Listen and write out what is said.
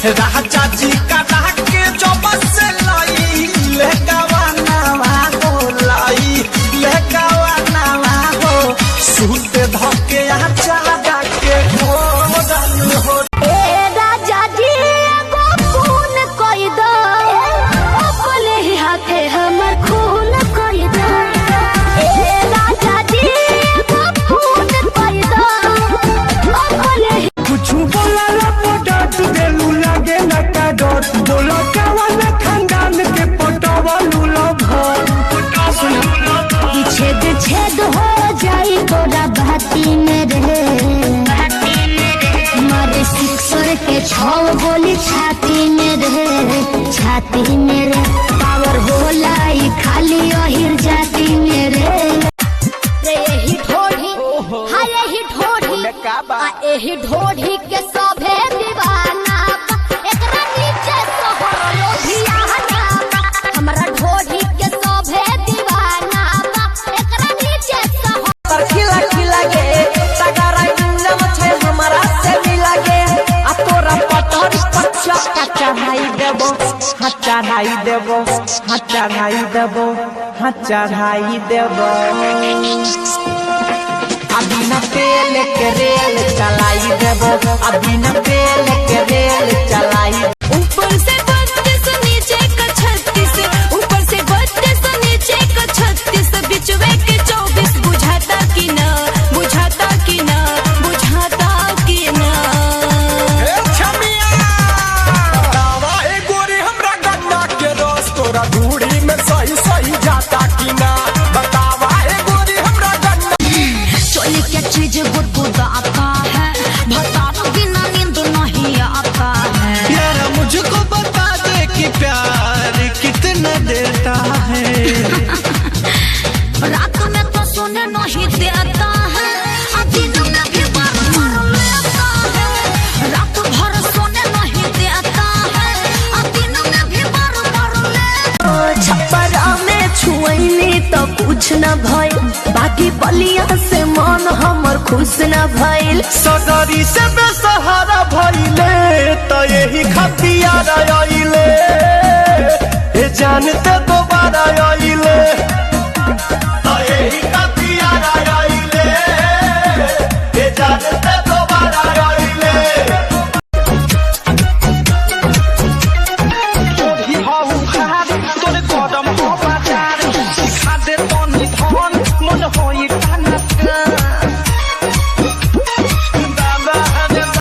राजा जी का के जो बस लाई लेकावाना हो लाई लेकावाना हो सूत धके चला के घोड़न हो। ए राजा जी एगो खून कोई दो अपने ही हाथे हमर खून कोई दो। ए राजा जी एगो खून कोई दो अपने ही। कुछ बोला लपट देलू लागे न का डर बोला कवन खानदान के पटवलू लभर। छेद छेद हो जाई तोरा बाती में रे मारे सिक्सर के 6 गोली छाती में रे छाती में रे पावर होला ई खाली ओहिर जाती में रे। यही ढोढ़ी हाँ यही ढोढ़ी यही ढोढ़ी के सभे दीवाना एकरा नीचे सोहर लोधियाना हमरा ढोढ़ी के सभे दीवाना एकरा नीचे सोहर। खिला खिला गे तगरा नम छै हमरा से मिला गे आ तोरा पटर पच्चा चढ़ाई देबो हाथ चढ़ाई देबो हाथ चढ़ाई देबो हाथ चढ़ाई देबो। अभी न तेल के रेल चलाई देबो अभी न तेल के रेल चलाई। ऊपर से 32 नीचे का 36 ऊपर से 32 नीचे का 36 बिचवे के 24 बुझाता कि ना बुझाता कि ना बुझाता कि ना। दावा ए गोरी हमरा गन्ना के रस तोरा धूड़ी में सही सही जाता कि ना बतावा ए गोरी हमरा गन्ना। चोली क्या चीज गुदगुदाता है भतार बिना नींद नहीं आता है। यार मुझको बता दे कि प्यार कितना देता है। रात में तो सोने नहीं देता है दिन में भी बार बार लेता है। रात भर सोने नहीं देता है दिन में भी बार बार लेता। छपरा में छुएनी तो कुछ न भइल बाकी बलिया से मन हमर खुश न भइल। सगरी से बेसहारा भइले